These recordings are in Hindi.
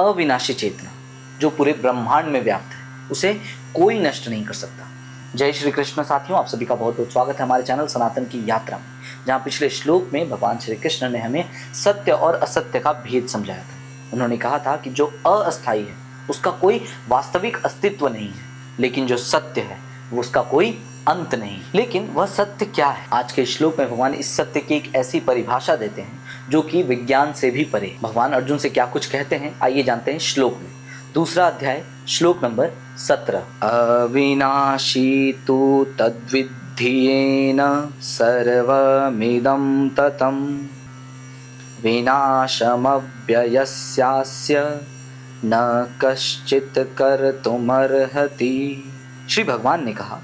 अविनाशी चेतना जो पूरे ब्रह्मांड में व्याप्त है, उसे कोई नष्ट नहीं कर सकता। जय श्री कृष्ण साथियों, आप सभी का बहुत बहुत स्वागत है हमारे चैनल सनातन की यात्रा में, जहाँ पिछले श्लोक में भगवान श्री कृष्ण ने हमें सत्य और असत्य का भेद समझाया था। उन्होंने कहा था कि जो अस्थायी है उसका कोई वास्तविक अस्तित्व नहीं है, लेकिन जो सत्य है वो उसका कोई अंत नहीं। लेकिन वह सत्य क्या है? आज के श्लोक में भगवान इस सत्य की एक ऐसी परिभाषा देते हैं जो कि विज्ञान से भी परे। भगवान अर्जुन से क्या कुछ कहते हैं, आइए जानते हैं श्लोक में। दूसरा अध्याय श्लोक नंबर 17। अविनाशी तु तद्विद्धि सर्वमिदं ततं विनाशमव्ययस्यास्य न कश्चित् कर्तुमर्हति। श्री भगवान ने कहा,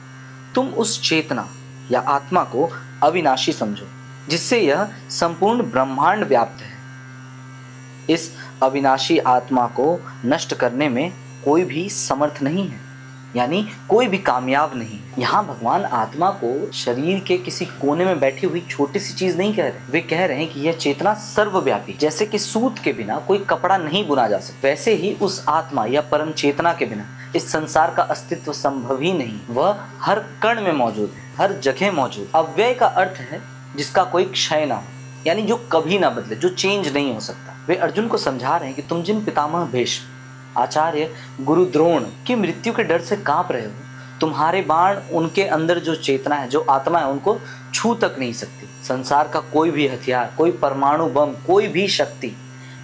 तुम उस चेतना या आत्मा को अविनाशी समझो जिससे यह संपूर्ण ब्रह्मांड व्याप्त है। इस अविनाशी आत्मा को नष्ट करने में कोई भी समर्थ नहीं है, यानी कोई भी कामयाब नहीं। यहाँ भगवान आत्मा को शरीर के किसी कोने में बैठी हुई छोटी सी चीज नहीं कह रहे, वे कह रहे हैं कि यह चेतना सर्वव्यापी। जैसे कि सूत के बिना कोई कपड़ा नहीं बुना जा सकता, वैसे ही उस आत्मा या परम चेतना के बिना इस संसार का अस्तित्व संभव ही नहीं। वह हर कण में मौजूद है, हर जगह मौजूद। अव्यय का अर्थ है जिसका कोई क्षय ना हो, यानी जो कभी ना बदले, जो चेंज नहीं हो सकता। वे अर्जुन को समझा रहे हैं कि तुम जिन पितामह भीष्म, आचार्य, गुरु द्रोण की मृत्यु के डर से कांप रहे हो, तुम्हारे बाण उनके अंदर जो चेतना है, जो आत्मा है, उनको छू तक नहीं सकती। संसार का कोई भी हथियार, कोई परमाणु बम, कोई भी शक्ति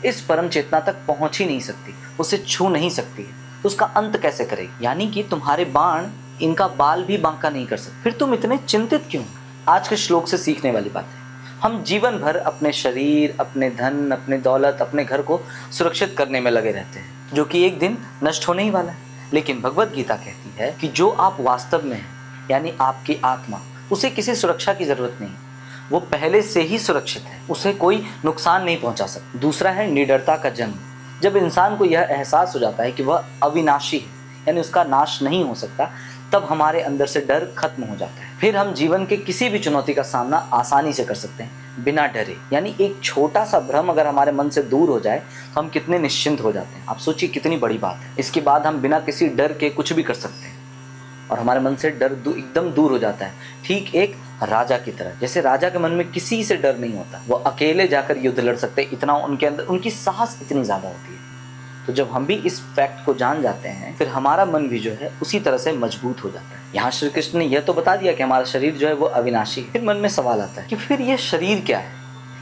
इस परम चेतना तक पहुंच ही नहीं सकती, उसे छू नहीं सकती है। उसका अंत कैसे करेगी? यानी कि तुम्हारे बाण इनका बाल भी बांका नहीं कर सकते। फिर तुम इतने चिंतित क्यों? आज के श्लोक से सीखने वाली बात है। हम जीवन भर अपने शरीर, अपने धन, अपने दौलत, अपने घर को सुरक्षित करने में लगे रहते हैं, जो कि एक दिन नष्ट होने ही वाला है। लेकिन भगवत गीता कहती है कि जो आप वास्तव में हैं, यानी आपकी आत्मा, उसे किसी सुरक्षा की जरूरत नहीं। वो पहले से ही सुरक्षित है, उसे कोई नुकसान नहीं पहुंचा सकता। दूसरा है निडरता का जन्म। जब इंसान को यह एहसास हो जाता है कि वह अविनाशी है, यानी उसका नाश नहीं हो सकता, तब हमारे अंदर से डर खत्म हो जाता है। फिर हम जीवन के किसी भी चुनौती का सामना आसानी से कर सकते हैं बिना डरे। यानी एक छोटा सा भ्रम अगर हमारे मन से दूर हो जाए तो हम कितने निश्चिंत हो जाते हैं। आप सोचिए कितनी बड़ी बात है। इसके बाद हम बिना किसी डर के कुछ भी कर सकते हैं और हमारे मन से डर एकदम दूर हो जाता है, ठीक एक राजा की तरह। जैसे राजा के मन में किसी से डर नहीं होता, वो अकेले जाकर युद्ध लड़ सकते, इतना उनके अंदर, उनकी साहस इतनी ज्यादा होती है। तो जब हम भी इस फैक्ट को जान जाते हैं, फिर हमारा मन भी जो है उसी तरह से मजबूत हो जाता है। यहाँ श्री कृष्ण ने यह तो बता दिया कि हमारा शरीर जो है वो अविनाशी है। फिर मन में सवाल आता है कि फिर ये शरीर क्या है,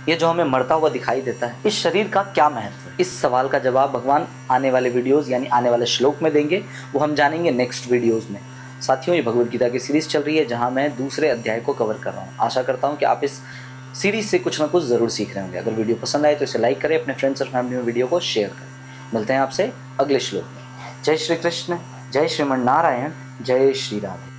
ये जो हमें मरता हुआ दिखाई देता है, इस शरीर का क्या महत्व है? इस सवाल का जवाब भगवान आने वाले वीडियोज, यानी आने वाले श्लोक में देंगे। वो हम जानेंगे नेक्स्ट वीडियोज में। साथियों, ये भगवत गीता की सीरीज चल रही है जहाँ मैं दूसरे अध्याय को कवर कर रहा हूँ। आशा करता हूँ कि आप इस सीरीज से कुछ ना कुछ जरूर सीख रहे होंगे। अगर वीडियो पसंद आए तो इसे लाइक करें, अपने फ्रेंड्स और फैमिली में वीडियो को शेयर करें। मिलते हैं आपसे अगले श्लोक में। जय श्री कृष्ण, जय श्रीमन नारायण, जय श्री राधे।